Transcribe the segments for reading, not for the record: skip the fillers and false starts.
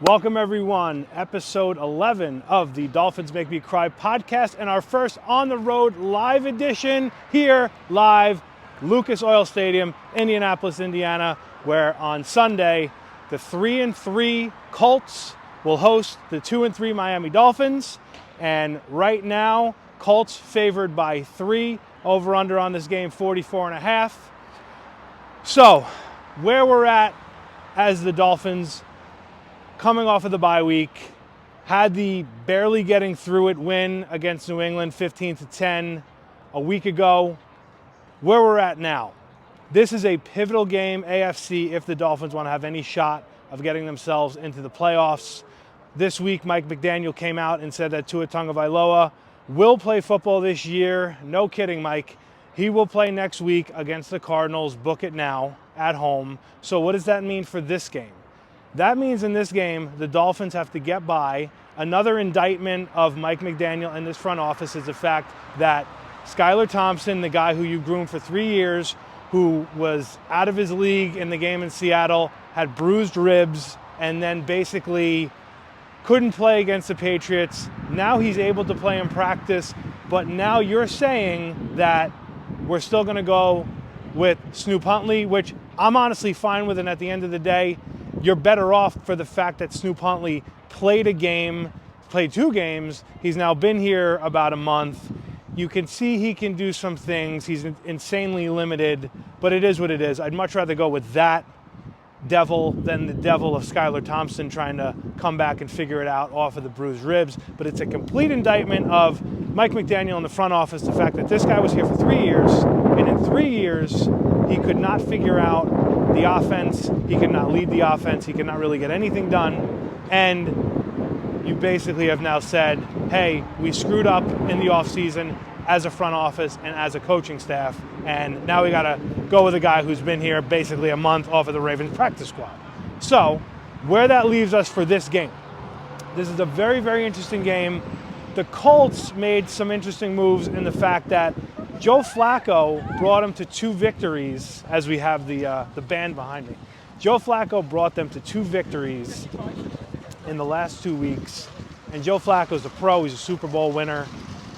Welcome everyone, episode 11 of the Dolphins Make Me Cry podcast and our first on the road live edition here live, Lucas Oil Stadium, Indianapolis, Indiana, where on Sunday the 3-3 Colts will host the 2-3 Miami Dolphins. And right now, Colts favored by 3, over under on this game 44.5. So, where we're at as the Dolphins coming off of the bye week, had the barely getting through it win against New England 15-10 a week ago. Where we're at now, this is a pivotal game, AFC, if the Dolphins want to have any shot of getting themselves into the playoffs. This week, Mike McDaniel came out and said that Tua Tagovailoa will play football this year. No kidding, Mike. He will play next week against the Cardinals. Book it now at home. So what does that mean for this game? That means in this game, the Dolphins have to get by. Another indictment of Mike McDaniel and this front office is the fact that Skylar Thompson, the guy who you groomed for 3 years, who was out of his league in the game in Seattle, had bruised ribs, and then basically couldn't play against the Patriots. Now he's able to play in practice, but now you're saying that we're still going to go with Snoop Huntley, which I'm honestly fine with, and at the end of the day, you're better off for the fact that Snoop Huntley played 2 games. He's now been here about a month. You can see he can do some things. He's insanely limited, but it is what it is. I'd much rather go with that devil than the devil of Skylar Thompson trying to come back and figure it out off of the bruised ribs. But it's a complete indictment of Mike McDaniel in the front office, the fact that this guy was here for 3 years, and in 3 years, he could not figure out the offense, he could not lead the offense, he could not really get anything done, and you basically have now said, hey, we screwed up in the offseason as a front office and as a coaching staff, and now we got to go with a guy who's been here basically a month off of the Ravens practice squad. So, where that leaves us for this game. This is a very, very interesting game. The Colts made some interesting moves in the fact that Joe Flacco brought them to 2 victories, as we have the band behind me. Joe Flacco brought them to 2 victories in the last 2 weeks. And Joe Flacco's a pro, he's a Super Bowl winner.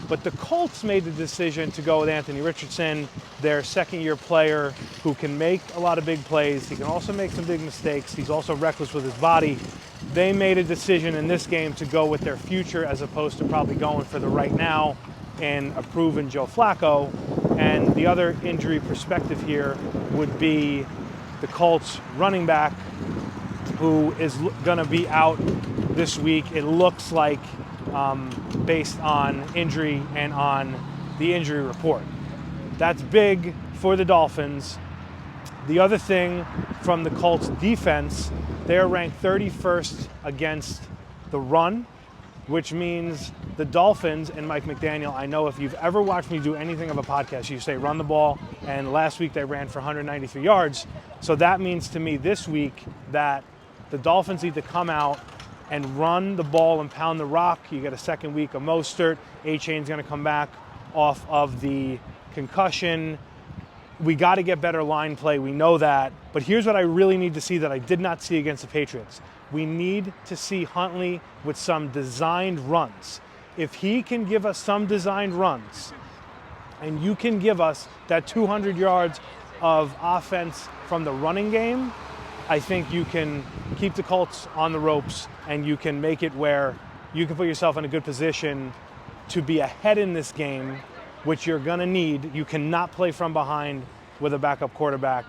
But the Colts made the decision to go with Anthony Richardson, their second-year player who can make a lot of big plays. He can also make some big mistakes. He's also reckless with his body. They made a decision in this game to go with their future as opposed to probably going for the right now and a proven Joe Flacco. And the other injury perspective here would be the Colts running back, who is going to be out this week. It looks like, based on injury and on the injury report. That's big for the Dolphins. The other thing from the Colts defense, they are ranked 31st against the run, which means the Dolphins and Mike McDaniel, I know if you've ever watched me do anything of a podcast, you say run the ball, and last week they ran for 193 yards. So that means to me this week that the Dolphins need to come out and run the ball and pound the rock. You get a second week of Mostert. A-Chain's going to come back off of the concussion. We got to get better line play. We know that. But here's what I really need to see that I did not see against the Patriots. We need to see Huntley with some designed runs. If he can give us some designed runs, and you can give us that 200 yards of offense from the running game, I think you can keep the Colts on the ropes and you can make it where you can put yourself in a good position to be ahead in this game, which you're going to need. You cannot play from behind with a backup quarterback,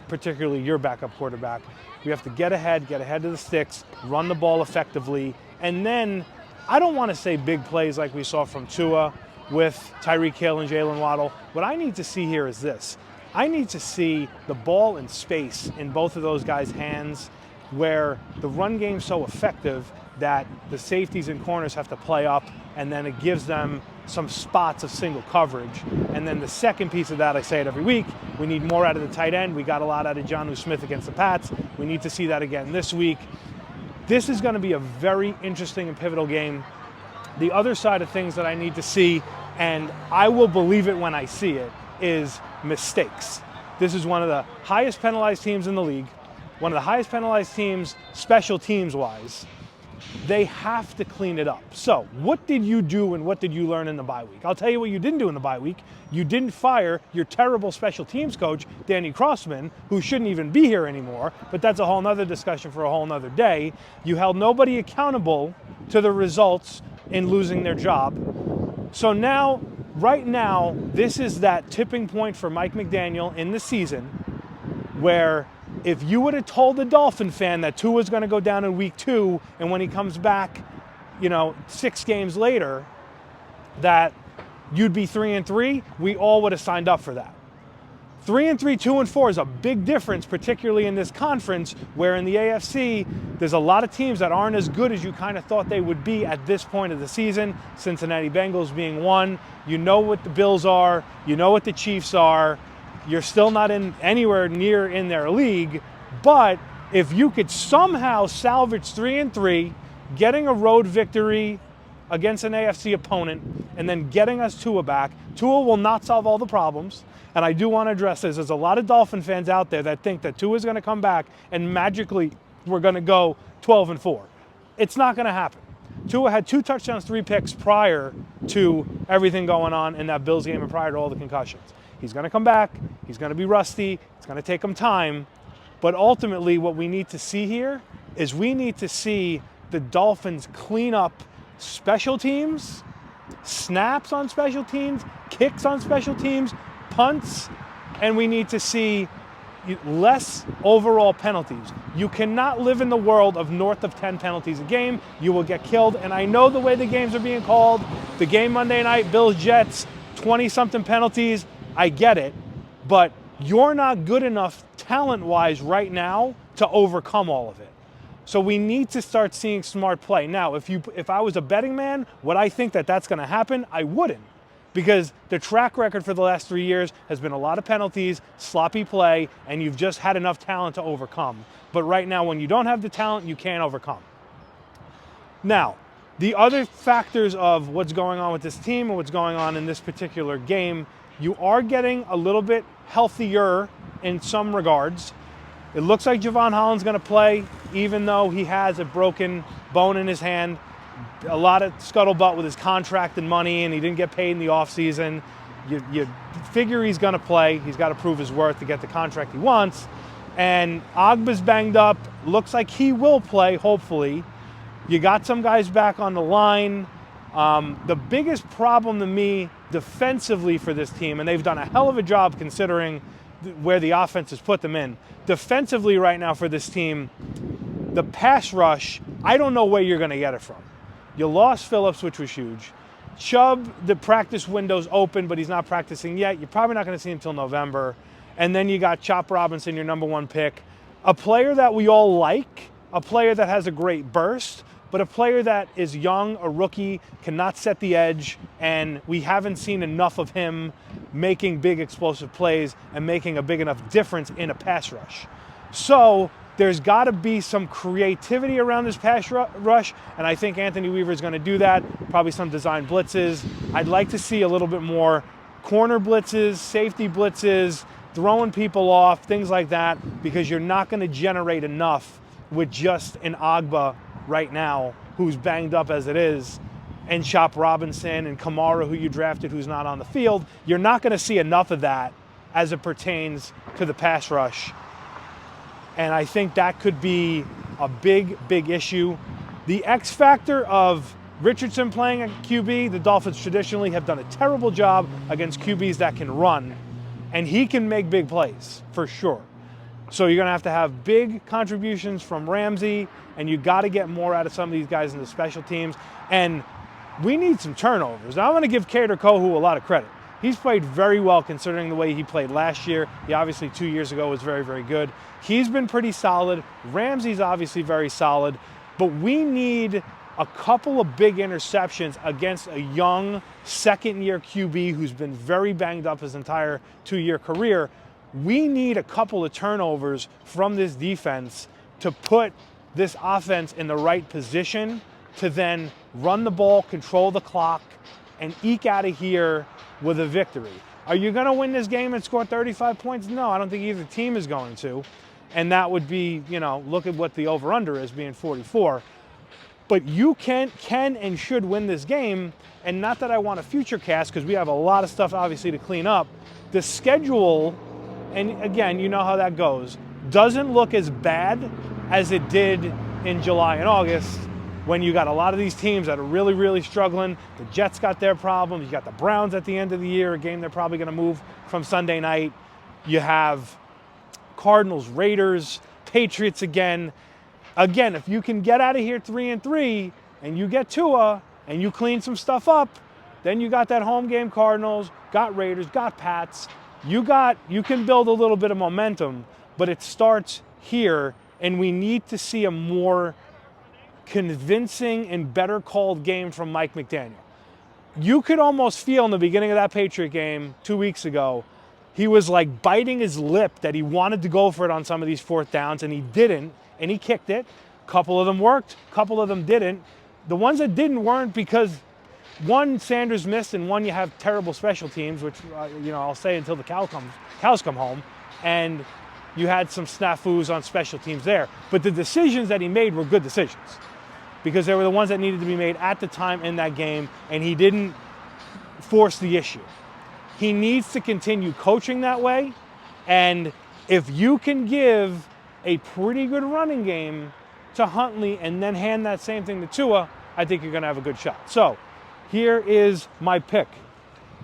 particularly your backup quarterback. You have to get ahead to the sticks, run the ball effectively, and then I don't want to say big plays like we saw from Tua with Tyreek Hill and Jalen Waddle. What I need to see here is this. I need to see the ball in space in both of those guys' hands where the run game's so effective that the safeties and corners have to play up, and then it gives them some spots of single coverage. And then the second piece of that, I say it every week, we need more out of the tight end. We got a lot out of Jonnu Smith against the Pats. We need to see that again this week. This is going to be a very interesting and pivotal game. The other side of things that I need to see, and I will believe it when I see it, is mistakes. This is one of the highest penalized teams in the league. one of the highest penalized teams, special teams-wise. They have to clean it up. So what did you do and what did you learn in the bye week? I'll tell you what you didn't do in the bye week. You didn't fire your terrible special teams coach, Danny Crossman, who shouldn't even be here anymore, but that's a whole nother discussion for a whole nother day. You held nobody accountable to the results in losing their job. So now, right now, this is that tipping point for Mike McDaniel in the season where if you would have told the Dolphin fan that Tua was going to go down in week 2, and when he comes back, 6 games later, that you'd be 3-3, we all would have signed up for that. 3-3, 2-4 is a big difference, particularly in this conference, where in the AFC, there's a lot of teams that aren't as good as you kind of thought they would be at this point of the season. Cincinnati Bengals being one. You know what the Bills are. You know what the Chiefs are. You're still not anywhere near in their league, but if you could somehow salvage 3-3, getting a road victory against an AFC opponent, and then getting us Tua back, Tua will not solve all the problems. And I do want to address this. There's a lot of Dolphin fans out there that think that Tua is going to come back and magically we're going to go 12-4. It's not going to happen. Tua had 2 touchdowns, 3 picks prior to everything going on in that Bills game and prior to all the concussions. He's going to come back. He's going to be rusty. It's going to take him time. But ultimately, what we need to see here is we need to see the Dolphins clean up special teams, snaps on special teams, kicks on special teams, punts, and we need to see less overall penalties. You cannot live in the world of north of 10 penalties a game. You will get killed. And I know the way the games are being called. The game Monday night, Bills-Jets, 20-something penalties. I get it, but you're not good enough talent-wise right now to overcome all of it. So we need to start seeing smart play. Now, if I was a betting man, would I think that that's going to happen? I wouldn't, because the track record for the last 3 years has been a lot of penalties, sloppy play, and you've just had enough talent to overcome. But right now, when you don't have the talent, you can't overcome. Now, the other factors of what's going on with this team and what's going on in this particular game, you are getting a little bit healthier in some regards. It looks like Javon Holland's going to play, even though he has a broken bone in his hand. A lot of scuttlebutt with his contract and money, and he didn't get paid in the offseason. You figure he's going to play. He's got to prove his worth to get the contract he wants. And Ogba's banged up. Looks like he will play, hopefully. You got some guys back on the line. The biggest problem to me defensively for this team, and they've done a hell of a job considering where the offense has put them in. Defensively right now for this team, the pass rush, I don't know where you're going to get it from. You lost Phillips, which was huge. Chubb, the practice window's open, but he's not practicing yet. You're probably not going to see him until November. And then you got Chop Robinson, your number 1 pick. A player that we all like, a player that has a great burst, but a player that is young, a rookie, cannot set the edge, and we haven't seen enough of him making big explosive plays and making a big enough difference in a pass rush. So there's got to be some creativity around this pass rush, and I think Anthony Weaver is going to do that, probably some design blitzes. I'd like to see a little bit more corner blitzes, safety blitzes, throwing people off, things like that, because you're not going to generate enough with just an Ogba right now, who's banged up as it is, and Chop Robinson and Kamara, who you drafted, who's not on the field. You're not going to see enough of that as it pertains to the pass rush. And I think that could be a big, big issue. The X factor of Richardson playing at QB, the Dolphins traditionally have done a terrible job against QBs that can run, and he can make big plays, for sure. So you're going to have big contributions from Ramsey, and you got to get more out of some of these guys in the special teams. And we need some turnovers. Now, I'm going to give Kader Kohu a lot of credit. He's played very well considering the way he played last year. He obviously 2 years ago was very, very good. He's been pretty solid. Ramsey's obviously very solid. But we need a couple of big interceptions against a young second-year QB who's been very banged up his entire 2-year career. We need a couple of turnovers from this defense to put this offense in the right position to then run the ball, control the clock, and eke out of here with a victory. Are you going to win this game and score 35 points? No, I don't think either team is going to. And that would be, look at what the over-under is, being 44. But you can and should win this game. And not that I want a future cast, because we have a lot of stuff obviously to clean up. The schedule, and again, you know how that goes, doesn't look as bad as it did in July and August, when you got a lot of these teams that are really, really struggling. The Jets got their problems. You got the Browns at the end of the year, a game they're probably going to move from Sunday night. You have Cardinals, Raiders, Patriots again. Again, if you can get out of here 3-3 and you get Tua and you clean some stuff up, then you got that home game Cardinals, got Raiders, got Pats. You can build a little bit of momentum, but it starts here, and we need to see a more convincing and better called game from Mike McDaniel. You could almost feel in the beginning of that Patriot game 2 weeks ago, he was like biting his lip that he wanted to go for it on some of these fourth downs, and he didn't, and he kicked it. A couple of them worked, a couple of them didn't. The ones that didn't weren't because, one, Sanders missed, and one, you have terrible special teams, which I'll say until the cows come home, and you had some snafus on special teams there. But the decisions that he made were good decisions, because they were the ones that needed to be made at the time in that game, and he didn't force the issue. He needs to continue coaching that way, and if you can give a pretty good running game to Huntley and then hand that same thing to Tua, I think you're going to have a good shot. So here is my pick,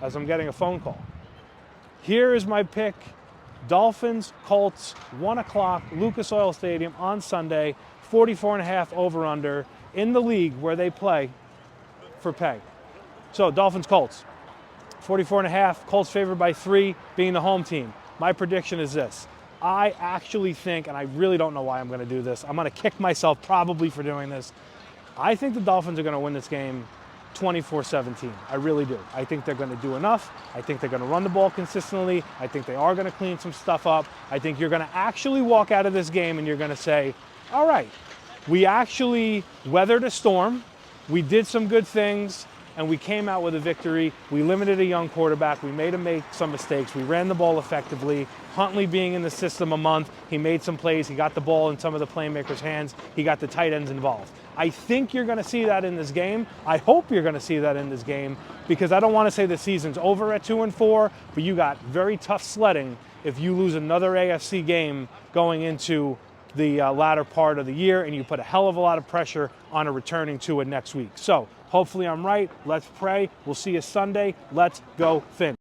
as I'm getting a phone call. Here is my pick. Dolphins, Colts, 1 o'clock, Lucas Oil Stadium on Sunday, 44.5 over-under in the league where they play for pay. So Dolphins, Colts, 44.5, Colts favored by 3, being the home team. My prediction is this. I actually think, and I really don't know why I'm going to do this, I'm going to kick myself probably for doing this. I think the Dolphins are going to win this game 24-17. I really do. I think they're going to do enough. I think they're going to run the ball consistently. I think they are going to clean some stuff up. I think you're going to actually walk out of this game and you're going to say, all right, we actually weathered a storm. We did some good things, and we came out with a victory. We limited a young quarterback. We made him make some mistakes. We ran the ball effectively. Huntley being in the system a month, he made some plays. He got the ball in some of the playmakers' hands. He got the tight ends involved. I think you're going to see that in this game. I hope you're going to see that in this game, because I don't want to say the season's over at 2-4, but you got very tough sledding if you lose another AFC game going into the latter part of the year, and you put a hell of a lot of pressure on a returning Tua next week. So hopefully I'm right. Let's pray. We'll see you Sunday. Let's go Fins.